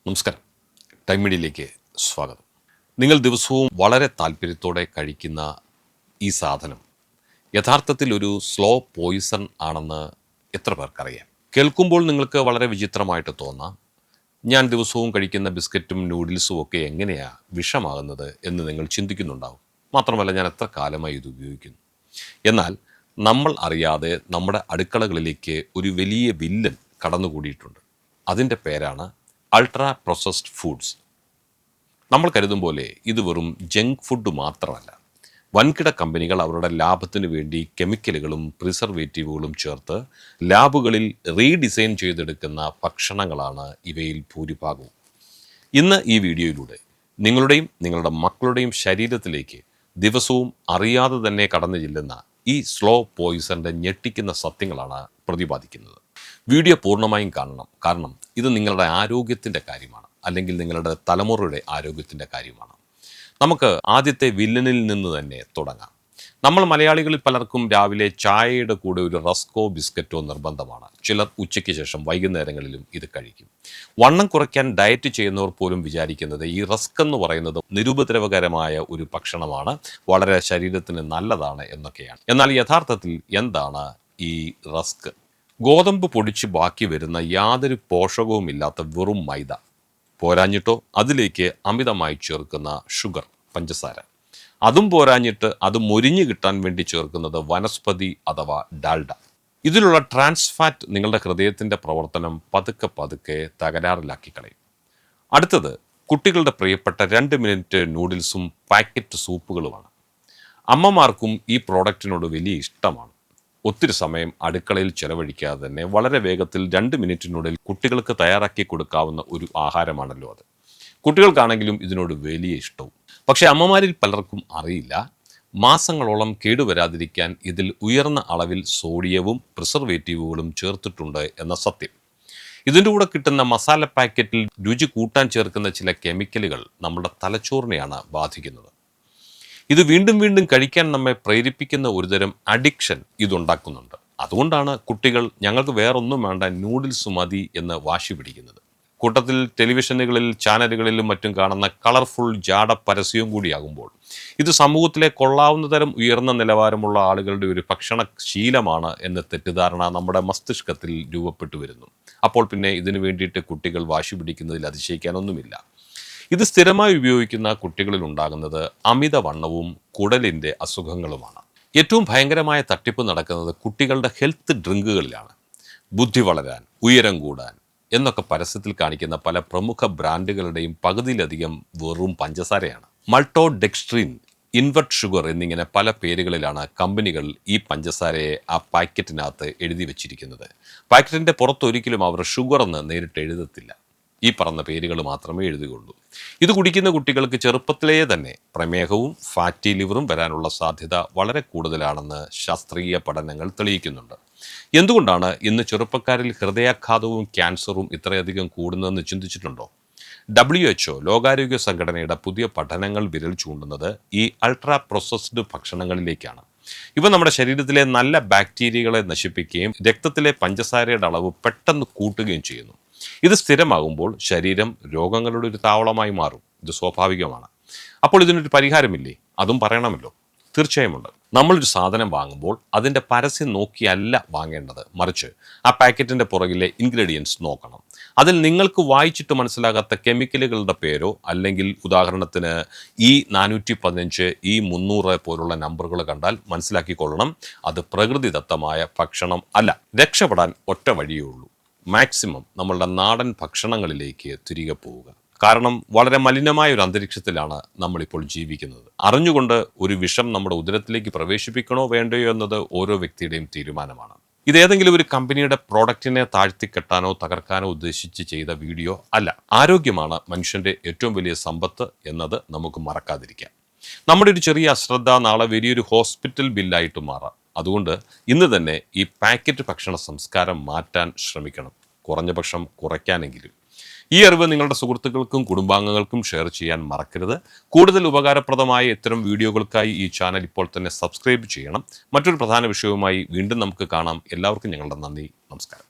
നമസ്കാരം. ടൈം മീഡിയയിലേക്ക് സ്വാഗതം. നിങ്ങൾ ദിവസവും വളരെ താല്പര്യത്തോടെ കഴിക്കുന്ന ഈ സാധനം യഥാർത്ഥത്തിൽ ഒരു സ്ലോ പോയിസൺ ആണെന്ന് എത്ര പേർക്കറിയാം? കേൾക്കുമ്പോൾ നിങ്ങൾക്ക് വളരെ വിചിത്രമായിട്ട് തോന്നാം. ഞാൻ ദിവസവും കഴിക്കുന്ന ബിസ്ക്കറ്റും നൂഡിൽസും ഒക്കെ എങ്ങനെയാണ് വിഷമാകുന്നത് എന്ന് നിങ്ങൾ ചിന്തിക്കുന്നുണ്ടാവും. മാത്രമല്ല, ഞാൻ എത്ര കാലമായി ഇത് ഉപയോഗിക്കുന്നു. എന്നാൽ നമ്മൾ അറിയാതെ നമ്മുടെ അടുക്കളകളിലേക്ക് ഒരു വലിയ വില്ലൻ കടന്നുകൂടിയിട്ടുണ്ട്. അതിൻ്റെ പേരാണ് അൾട്രാ പ്രോസസ്ഡ് ഫുഡ്സ്. നമ്മൾ കരുതും പോലെ ഇത് വെറും ജങ്ക് ഫുഡ് മാത്രമല്ല. വൻകിട കമ്പനികൾ അവരുടെ ലാഭത്തിനു വേണ്ടി കെമിക്കലുകളും പ്രിസർവേറ്റീവുകളും ചേർത്ത് ലാബുകളിൽ റീഡിസൈൻ ചെയ്തെടുക്കുന്ന ഭക്ഷണങ്ങളാണ് ഇവയിൽ ഭൂരിഭാഗവും. ഇന്ന് ഈ വീഡിയോയിലൂടെ നിങ്ങളുടെയും നിങ്ങളുടെ മക്കളുടെയും ശരീരത്തിലേക്ക് ദിവസവും അറിയാതെ തന്നെ കടന്നു ചെല്ലുന്ന ഈ സ്ലോ പോയിസന്റെ ഞെട്ടിക്കുന്ന സത്യങ്ങളാണ് പ്രതിപാദിക്കുന്നത്. വീഡിയോ പൂർണ്ണമായും കാണണം. കാരണം ഇത് നിങ്ങളുടെ ആരോഗ്യത്തിൻ്റെ കാര്യമാണ്, അല്ലെങ്കിൽ നിങ്ങളുടെ തലമുറയുടെ ആരോഗ്യത്തിൻ്റെ കാര്യമാണ്. നമുക്ക് ആദ്യത്തെ വില്ലനിൽ നിന്ന് തന്നെ തുടങ്ങാം. നമ്മൾ മലയാളികളിൽ പലർക്കും രാവിലെ ചായയുടെ കൂടെ ഒരു റസ്കോ ബിസ്ക്കറ്റോ നിർബന്ധമാണ്. ചിലർ ഉച്ചയ്ക്ക് ശേഷം വൈകുന്നേരങ്ങളിലും ഇത് കഴിക്കും. വണ്ണം കുറയ്ക്കാൻ ഡയറ്റ് ചെയ്യുന്നവർ പോലും വിചാരിക്കുന്നത് ഈ റസ്ക് എന്ന് പറയുന്നത് നിരുപദ്രവകരമായ ഒരു ഭക്ഷണമാണ്, വളരെ ശരീരത്തിന് നല്ലതാണ് എന്നൊക്കെയാണ്. എന്നാൽ യഥാർത്ഥത്തിൽ എന്താണ് ഈ റസ്ക്? ഗോതമ്പ് പൊടിച്ച് ബാക്കി വരുന്ന യാതൊരു പോഷകവുമില്ലാത്ത വെറും മൈദ. പോരാഞ്ഞിട്ടോ അതിലേക്ക് അമിതമായി ചേർക്കുന്ന ഷുഗർ, പഞ്ചസാര. അതും പോരാഞ്ഞിട്ട് അത് മൊരിഞ്ഞു കിട്ടാൻ വേണ്ടി ചേർക്കുന്നത് വനസ്പതി അഥവാ ഡാൽഡ. ഇതിലുള്ള ട്രാൻസ് ഫാറ്റ് നിങ്ങളുടെ ഹൃദയത്തിൻ്റെ പ്രവർത്തനം പതുക്കെ പതുക്കെ തകരാറിലാക്കി കളയും. അടുത്തത് കുട്ടികളുടെ പ്രിയപ്പെട്ട 2 മിനിറ്റ് നൂഡിൽസും പാക്കറ്റ് സൂപ്പുകളുമാണ്. അമ്മമാർക്കും ഈ പ്രോഡക്റ്റിനോട് വലിയ ഇഷ്ടമാണ്. ഒത്തിരി സമയം അടുക്കളയിൽ ചെലവഴിക്കാതെ തന്നെ വളരെ വേഗത്തിൽ 2 മിനിറ്റിനുള്ളിൽ കുട്ടികൾക്ക് തയ്യാറാക്കി കൊടുക്കാവുന്ന ഒരു ആഹാരമാണല്ലോ അത്. കുട്ടികൾക്കാണെങ്കിലും ഇതിനോട് വലിയ ഇഷ്ടവും. പക്ഷേ അമ്മമാരിൽ പലർക്കും അറിയില്ല, മാസങ്ങളോളം കേടുവരാതിരിക്കാൻ ഇതിൽ ഉയർന്ന അളവിൽ സോഡിയവും പ്രിസർവേറ്റീവുകളും ചേർത്തിട്ടുണ്ട് എന്ന സത്യം. ഇതിൻ്റെ കൂടെ കിട്ടുന്ന മസാല പാക്കറ്റിൽ രുചി കൂട്ടാൻ ചേർക്കുന്ന ചില കെമിക്കലുകൾ നമ്മുടെ തലച്ചോറിനെയാണ് ബാധിക്കുന്നത്. ഇത് വീണ്ടും വീണ്ടും കഴിക്കാൻ നമ്മെ പ്രേരിപ്പിക്കുന്ന ഒരുതരം അഡിക്ഷൻ ഇതുണ്ടാക്കുന്നുണ്ട്. അതുകൊണ്ടാണ് കുട്ടികൾ ഞങ്ങൾക്ക് വേറൊന്നും വേണ്ട, നൂഡിൽസ് മതി എന്ന് വാശി പിടിക്കുന്നത്. കൂട്ടത്തിൽ ടെലിവിഷനുകളിൽ, ചാനലുകളിലും മറ്റും കാണുന്ന കളർഫുൾ ജാട പരസ്യവും കൂടിയാകുമ്പോൾ ഇത് സമൂഹത്തിലെ കൊള്ളാവുന്ന തരം ഉയർന്ന നിലവാരമുള്ള ആളുകളുടെ ഒരു ഭക്ഷണ ശീലമാണ് എന്ന തെറ്റിദ്ധാരണ നമ്മുടെ മസ്തിഷ്കത്തിൽ രൂപപ്പെട്ടു വരുന്നു. അപ്പോൾ പിന്നെ ഇതിനു വേണ്ടിയിട്ട് കുട്ടികൾ വാശി പിടിക്കുന്നതിൽ അതിശയിക്കാനൊന്നുമില്ല. ഇത് സ്ഥിരമായി ഉപയോഗിക്കുന്ന കുട്ടികളിൽ ഉണ്ടാകുന്നത് അമിതവണ്ണവും കുടലിൻ്റെ അസുഖങ്ങളുമാണ്. ഏറ്റവും ഭയങ്കരമായ തട്ടിപ്പ് നടക്കുന്നത് കുട്ടികളുടെ ഹെൽത്ത് ഡ്രിങ്കുകളിലാണ്. ബുദ്ധി വളരാൻ, ഉയരം കൂടാൻ എന്നൊക്കെ പരസ്യത്തിൽ കാണിക്കുന്ന പല പ്രമുഖ ബ്രാൻഡുകളുടെയും പകുതിയിലധികം വെറും പഞ്ചസാരയാണ്. മൾട്ടോഡെക്സ്ട്രിൻ, ഇൻവെർട്ട് ഷുഗർ എന്നിങ്ങനെ പല പേരുകളിലാണ് കമ്പനികൾ ഈ പഞ്ചസാരയെ ആ പാക്കറ്റിനകത്ത് എഴുതി വച്ചിരിക്കുന്നത്. പാക്കറ്റിൻ്റെ പുറത്തൊരിക്കലും അവർ ഷുഗർ എന്ന് നേരിട്ട് എഴുതത്തില്ല. ഈ പറഞ്ഞ പേരുകൾ മാത്രമേ എഴുതുകയുള്ളൂ. ഇത് കുടിക്കുന്ന കുട്ടികൾക്ക് ചെറുപ്പത്തിലേ തന്നെ പ്രമേഹവും ഫാറ്റി ലിവറും വരാനുള്ള സാധ്യത വളരെ കൂടുതലാണെന്ന് ശാസ്ത്രീയ പഠനങ്ങൾ തെളിയിക്കുന്നുണ്ട്. എന്തുകൊണ്ടാണ് ഇന്ന് ചെറുപ്പക്കാരിൽ ഹൃദയാഘാതവും ക്യാൻസറും ഇത്രയധികം കൂടുന്നതെന്ന് ചിന്തിച്ചിട്ടുണ്ടോ? WHO, ലോകാരോഗ്യ സംഘടനയുടെ പുതിയ പഠനങ്ങൾ വിരൽ ചൂണ്ടുന്നത് ഈ അൾട്രാ പ്രോസസ്ഡ് ഭക്ഷണങ്ങളിലേക്കാണ്. ഇവ നമ്മുടെ ശരീരത്തിലെ നല്ല ബാക്ടീരിയകളെ നശിപ്പിക്കുകയും രക്തത്തിലെ പഞ്ചസാരയുടെ അളവ് പെട്ടെന്ന് കൂട്ടുകയും ചെയ്യുന്നു. ഇത് സ്ഥിരമാകുമ്പോൾ ശരീരം രോഗങ്ങളുടെ ഒരു താവളമായി മാറും. ഇത് സ്വാഭാവികമാണ്. അപ്പോൾ ഇതിനൊരു പരിഹാരമില്ലേ? അതും പറയണമല്ലോ. തീർച്ചയായുമുണ്ട്. നമ്മളൊരു സാധനം വാങ്ങുമ്പോൾ അതിൻ്റെ പരസ്യം നോക്കിയല്ല വാങ്ങേണ്ടത്, മറിച്ച് ആ പാക്കറ്റിൻ്റെ പുറകിലെ ഇൻഗ്രീഡിയൻസ് നോക്കണം. അതിൽ നിങ്ങൾക്ക് വായിച്ചിട്ട് മനസ്സിലാകാത്ത കെമിക്കലുകളുടെ പേരോ അല്ലെങ്കിൽ ഉദാഹരണത്തിന് E415, E300 പോലുള്ള നമ്പറുകൾ കണ്ടാൽ മനസ്സിലാക്കിക്കൊള്ളണം, അത് പ്രകൃതിദത്തമായ ഭക്ഷണം അല്ല. രക്ഷപ്പെടാൻ ഒറ്റ വഴിയേ ഉള്ളൂ. മാക്സിമം നമ്മളുടെ നാടൻ ഭക്ഷണങ്ങളിലേക്ക് തിരികെ പോവുക. കാരണം വളരെ മലിനമായ ഒരു അന്തരീക്ഷത്തിലാണ് നമ്മളിപ്പോൾ ജീവിക്കുന്നത്. അറിഞ്ഞുകൊണ്ട് ഒരു വിഷം നമ്മുടെ ഉദരത്തിലേക്ക് പ്രവേശിപ്പിക്കണോ വേണ്ടയോ എന്നത് ഓരോ വ്യക്തിയുടെയും തീരുമാനമാണ്. ഇതേതെങ്കിലും ഒരു കമ്പനിയുടെ പ്രോഡക്റ്റിനെ താഴ്ത്തിക്കെട്ടാനോ തകർക്കാനോ ഉദ്ദേശിച്ച് ചെയ്ത വീഡിയോ അല്ല. ആരോഗ്യമാണ് മനുഷ്യൻ്റെ ഏറ്റവും വലിയ സമ്പത്ത് എന്നത് നമുക്ക് മറക്കാതിരിക്കാം. നമ്മുടെ ഒരു ചെറിയ അശ്രദ്ധ നാളെ വലിയൊരു ഹോസ്പിറ്റൽ ബില്ലായിട്ട് മാറാം. അതുകൊണ്ട് ഇന്ന് തന്നെ ഈ പാക്കറ്റ് ഭക്ഷണ സംസ്കാരം മാറ്റാൻ ശ്രമിക്കണം, കുറഞ്ഞ പക്ഷം കുറയ്ക്കാനെങ്കിലും. ഈ അറിവ് നിങ്ങളുടെ സുഹൃത്തുക്കൾക്കും കുടുംബാംഗങ്ങൾക്കും ഷെയർ ചെയ്യാൻ മറക്കരുത്. കൂടുതൽ ഉപകാരപ്രദമായ ഇത്തരം വീഡിയോകൾക്കായി ഈ ചാനൽ ഇപ്പോൾ തന്നെ സബ്സ്ക്രൈബ് ചെയ്യണം. മറ്റൊരു പ്രധാന വിഷയവുമായി വീണ്ടും നമുക്ക് കാണാം. എല്ലാവർക്കും ഞങ്ങളുടെ നന്ദി, നമസ്കാരം.